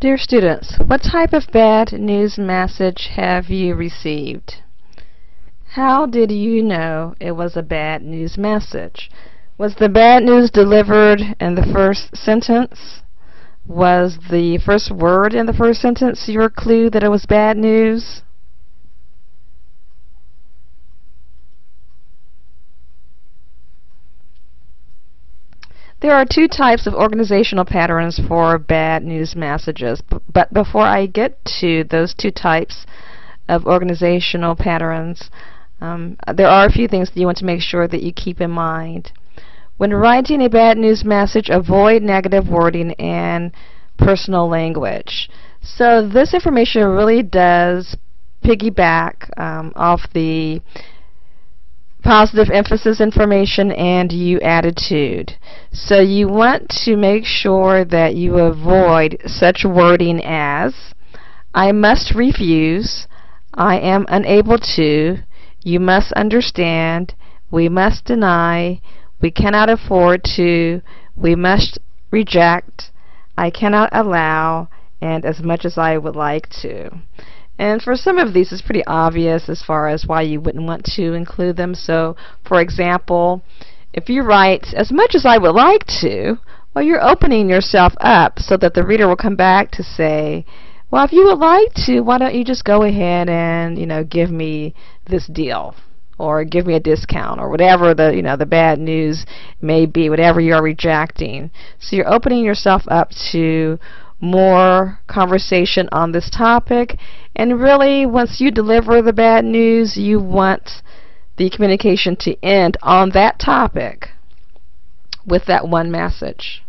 Dear students, what type of bad news message have you received? How did you know it was a bad news message? Was the bad news delivered in the first sentence? Was the first word in the first sentence your clue that it was bad news? There are two types of organizational patterns for bad news messages, but before I get to those two types of organizational patterns, there are a few things that you want to make sure that you keep in mind. When writing a bad news message, avoid negative wording and personal language. So this information really does piggyback off the positive emphasis information and you attitude. So you want to make sure that you avoid such wording as I must refuse, I am unable to, you must understand, we must deny, we cannot afford to, we must reject, I cannot allow, and as much as I would like to. And for some of these, it's pretty obvious as far as why you wouldn't want to include them. So, for example, if you write, as much as I would like to, well, you're opening yourself up so that the reader will come back to say, well, if you would like to, why don't you just go ahead and, give me this deal, or give me a discount, or whatever the bad news may be, whatever you're rejecting. So you're opening yourself up to more conversation on this topic, and really once you deliver the bad news, you want the communication to end on that topic with that one message.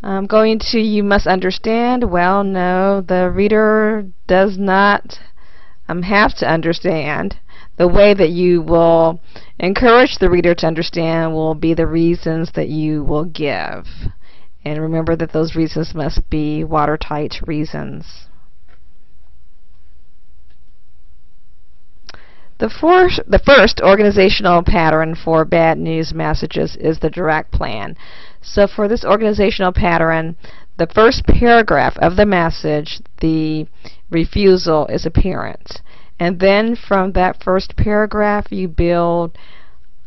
Going to you must understand, well, no, the reader does not have to understand. The way that you will encourage the reader to understand will be the reasons that you will give. And remember that those reasons must be watertight reasons. The first organizational pattern for bad news messages is the direct plan. So for this organizational pattern, the first paragraph of the message, the refusal, is apparent. And then from that first paragraph, you build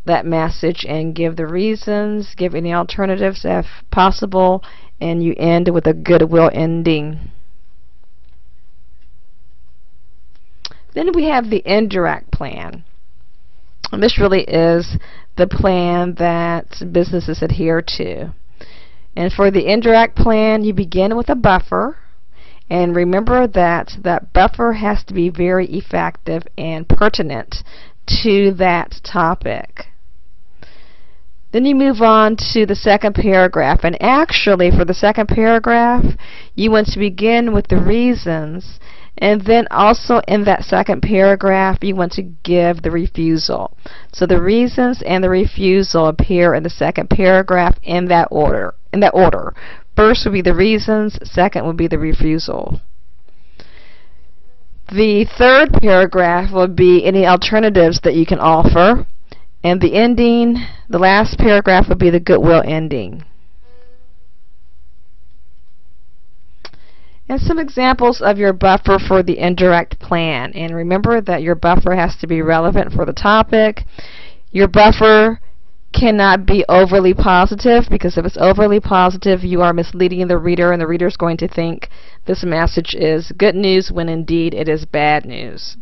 that message and give the reasons, give any alternatives if possible, and you end with a goodwill ending. Then we have the indirect plan. And this really is the plan that businesses adhere to. And for the indirect plan, you begin with a buffer. And remember that that buffer has to be very effective and pertinent to that topic. Then you move on to the second paragraph. And actually, for the second paragraph, you want to begin with the reasons. And then also in that second paragraph, you want to give the refusal. So the reasons and the refusal appear in the second paragraph in that order. First would be the reasons, second would be the refusal. The third paragraph would be any alternatives that you can offer. And the ending, the last paragraph, would be the goodwill ending. And some examples of your buffer for the indirect plan. And remember that your buffer has to be relevant for the topic. Your buffer cannot be overly positive, because if it's overly positive, you are misleading the reader, and the reader is going to think this message is good news when indeed it is bad news.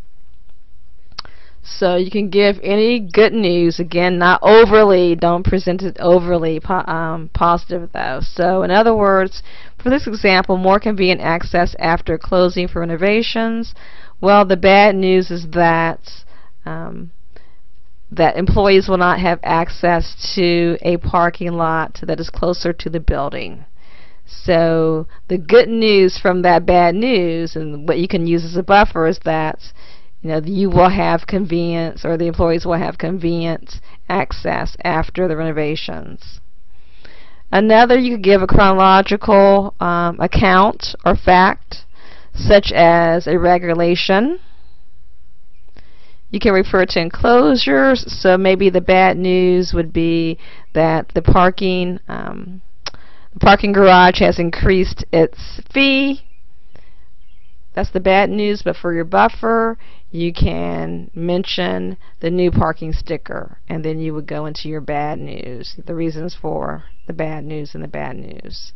So you can give any good news, again, not overly, don't present it overly positive though. So in other words, for this example, more convenient access after closing for renovations. Well, the bad news is that that employees will not have access to a parking lot that is closer to the building. So the good news from that bad news, and what you can use as a buffer, is that you will have convenience, or the employees will have convenient access after the renovations. Another, you could give a chronological account or fact, such as a regulation. You can refer to enclosures, so maybe the bad news would be that the parking The parking garage has increased its fee. That's the bad news, but for your buffer, you can mention the new parking sticker, and then you would go into your bad news, the reasons for the bad news and the bad news.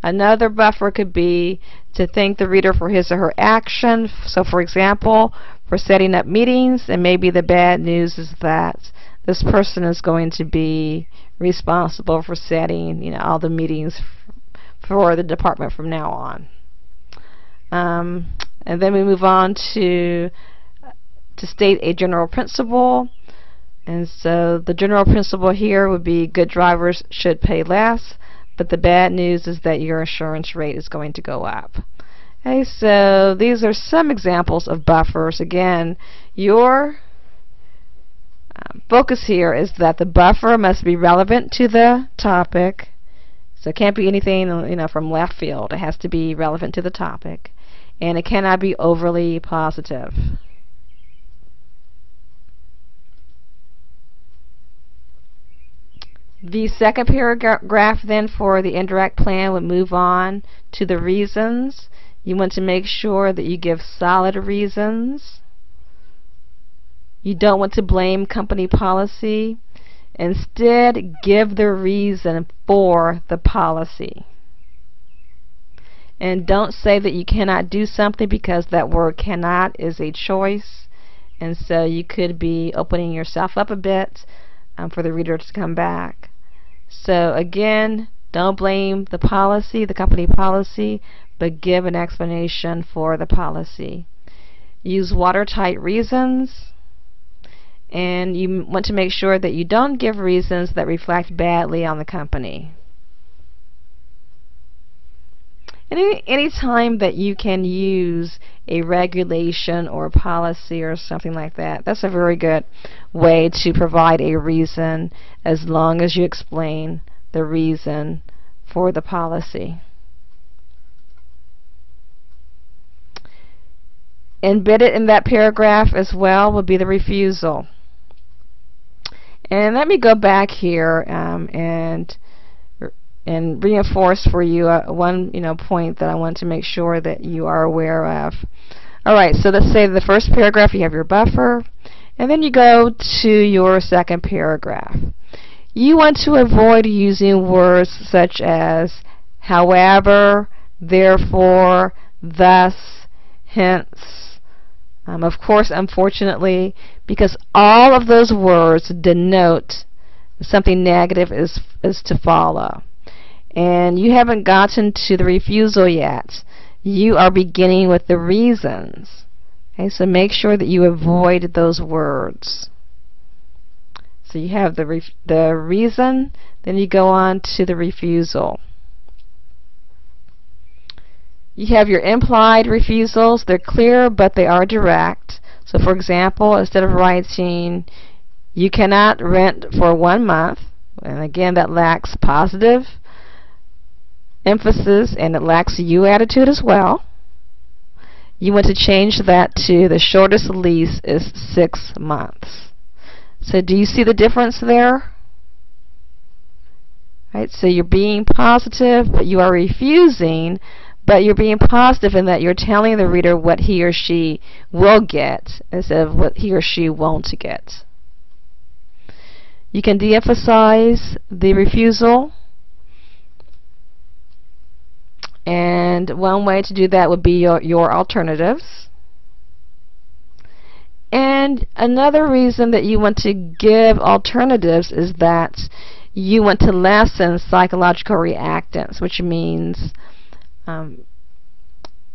Another buffer could be to thank the reader for his or her action. So, for example, for setting up meetings, and maybe the bad news is that this person is going to be responsible for setting, all the meetings for the department from now on. And then we move on to state a general principle. And so the general principle here would be good drivers should pay less, but the bad news is that your insurance rate is going to go up. Okay, so these are some examples of buffers. Again, your focus here is that the buffer must be relevant to the topic. So it can't be anything from left field. It has to be relevant to the topic. And it cannot be overly positive. The second paragraph then for the indirect plan would move on to the reasons. You want to make sure that you give solid reasons. You don't want to blame company policy. Instead, give the reason for the policy. And don't say that you cannot do something, because that word cannot is a choice. And so you could be opening yourself up a bit for the reader to come back. So again, don't blame the policy, the company policy, but give an explanation for the policy. Use watertight reasons. And you want to make sure that you don't give reasons that reflect badly on the company. And any time that you can use a regulation or a policy or something like that, that's a very good way to provide a reason, as long as you explain the reason for the policy. Embedded in that paragraph as well would be the refusal. And let me go back here and reinforce for you one point that I want to make sure that you are aware of. Alright, so let's say the first paragraph you have your buffer, and then you go to your second paragraph. You want to avoid using words such as however, therefore, thus, hence, of course, unfortunately, because all of those words denote something negative is to follow. And you haven't gotten to the refusal yet. You are beginning with the reasons. Okay, so make sure that you avoid those words. So you have the reason, then you go on to the refusal. You have your implied refusals. They're clear, but they are direct. So for example, instead of writing, you cannot rent for 1 month, and again that lacks positive emphasis and it lacks you attitude as well. You want to change that to the shortest lease is 6 months. So do you see the difference there? Right, so you're being positive, but you are refusing, but you're being positive in that you're telling the reader what he or she will get instead of what he or she won't get. You can de-emphasize the refusal. And one way to do that would be your alternatives. And another reason that you want to give alternatives is that you want to lessen psychological reactance, which means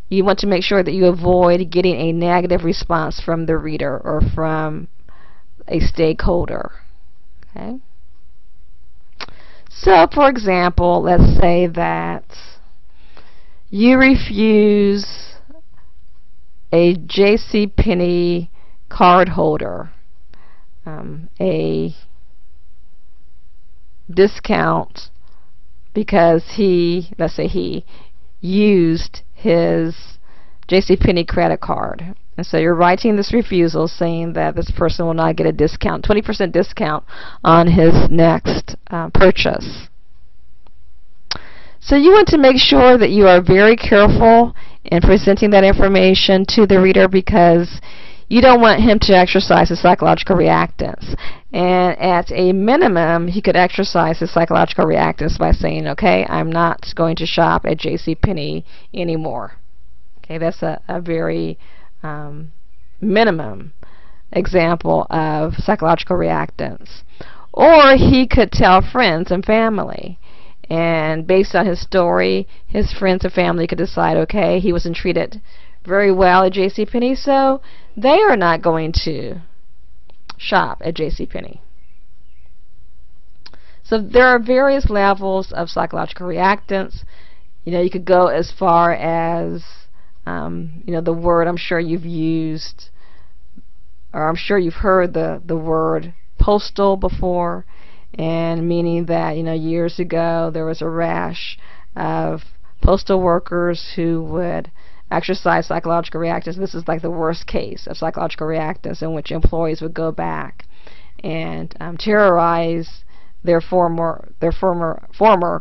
you want to make sure that you avoid getting a negative response from the reader or from a stakeholder. Okay? So, for example, let's say that you refuse a JCPenney card holder a discount because let's say he used his JCPenney credit card. And so you're writing this refusal saying that this person will not get a discount, 20% discount on his next purchase. So you want to make sure that you are very careful in presenting that information to the reader, because you don't want him to exercise his psychological reactance. And at a minimum, he could exercise his psychological reactance by saying, okay, I'm not going to shop at JCPenney anymore. Okay, that's a very minimum example of psychological reactance. Or he could tell friends and family, and based on his story, his friends and family could decide, okay, he wasn't treated very well at JCPenney, so they are not going to shop at JCPenney. So there are various levels of psychological reactance. You could go as far as the word, I'm sure you've used, or I'm sure you've heard the word postal before, and meaning that years ago there was a rash of postal workers who would exercise psychological reactance. This is like the worst case of psychological reactance, in which employees would go back and terrorize their former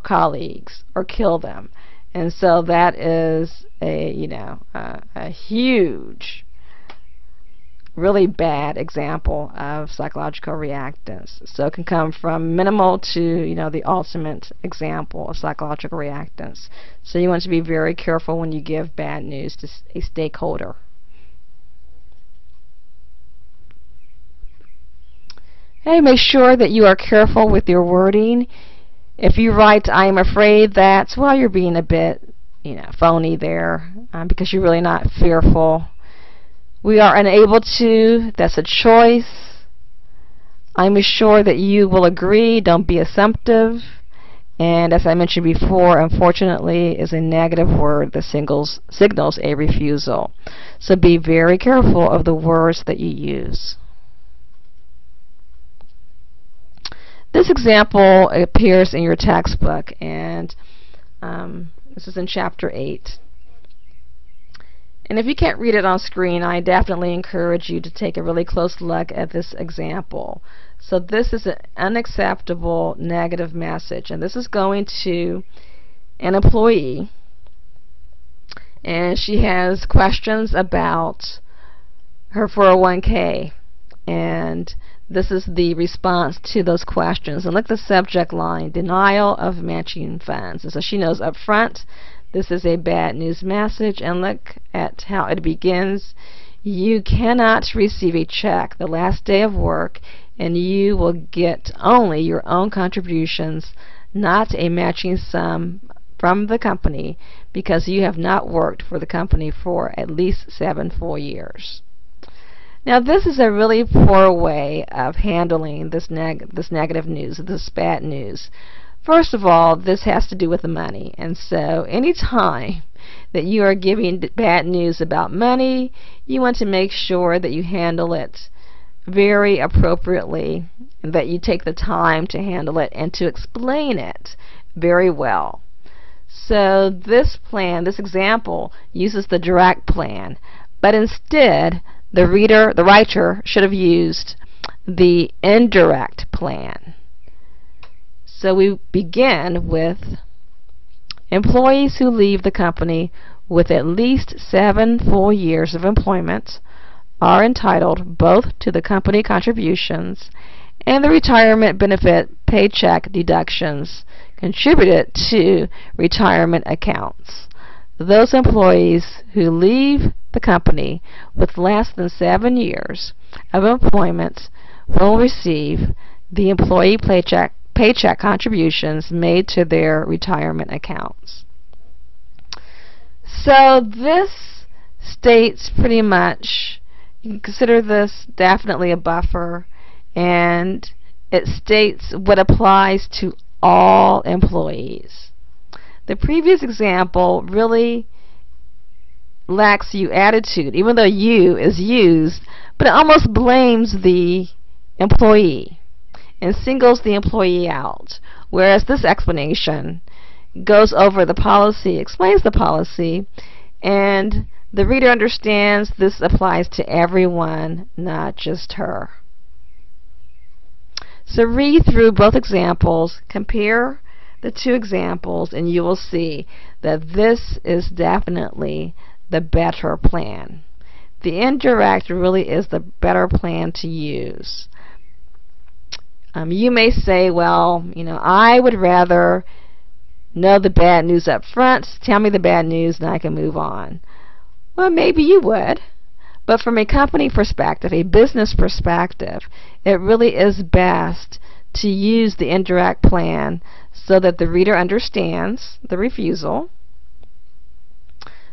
colleagues or kill them. And so that is a huge, really bad example of psychological reactance. So it can come from minimal to the ultimate example of psychological reactance. So you want to be very careful when you give bad news to a stakeholder. Okay, make sure that you are careful with your wording. If you write, I am afraid that, well, you're being a bit phony there, because you're really not fearful. We are unable to, that's a choice. I'm sure that you will agree, don't be assumptive. And as I mentioned before, unfortunately, is a negative word that signals a refusal. So be very careful of the words that you use. This example appears in your textbook, and this is in Chapter 8. And if you can't read it on screen, I definitely encourage you to take a really close look at this example. So this is an unacceptable negative message, and this is going to an employee, and she has questions about her 401k, and this is the response to those questions. And look at the subject line, denial of matching funds. And so she knows up front this is a bad news message, and look at how it begins. You cannot receive a check the last day of work, and you will get only your own contributions, not a matching sum from the company, because you have not worked for the company for at least 7 full years. Now this is a really poor way of handling this negative news, this bad news. First of all, this has to do with the money, and so any time that you are giving bad news about money, you want to make sure that you handle it very appropriately, and that you take the time to handle it and to explain it very well. So this example uses the direct plan, but instead the writer should have used the indirect plan. So we begin with employees who leave the company with at least 7 full years of employment are entitled both to the company contributions and the retirement benefit paycheck deductions contributed to retirement accounts. Those employees who leave the company with less than 7 years of employment will receive the employee paycheck contributions made to their retirement accounts. So this states pretty much, you can consider this definitely a buffer, and it states what applies to all employees. The previous example really lacks you attitude, even though you is used, but it almost blames the employee and singles the employee out, whereas this explanation goes over the policy, explains the policy, and the reader understands this applies to everyone, not just her. So read through both examples, compare the two examples and you will see that this is definitely the better plan. The indirect really is the better plan to use. You may say, well, I would rather know the bad news up front. Tell me the bad news and I can move on. Well, maybe you would. But from a company perspective, a business perspective, it really is best to use the indirect plan so that the reader understands the refusal,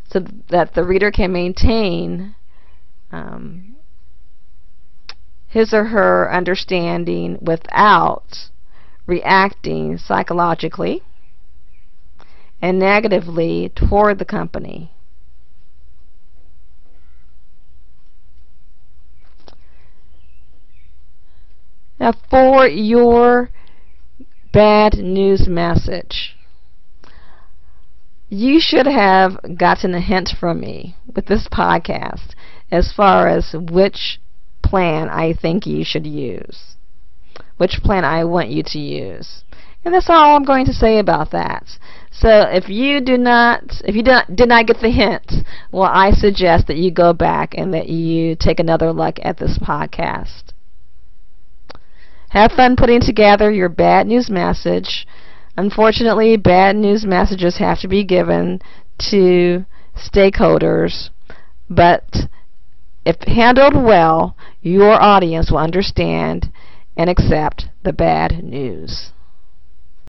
so that the reader can maintain his or her understanding without reacting psychologically and negatively toward the company. Now, for your bad news message, you should have gotten a hint from me with this podcast as far as which plan I think you should use, which plan I want you to use. And that's all I'm going to say about that. So if you did not get the hint, well, I suggest that you go back and that you take another look at this podcast. Have fun putting together your bad news message. Unfortunately, bad news messages have to be given to stakeholders, but if handled well, your audience will understand and accept the bad news.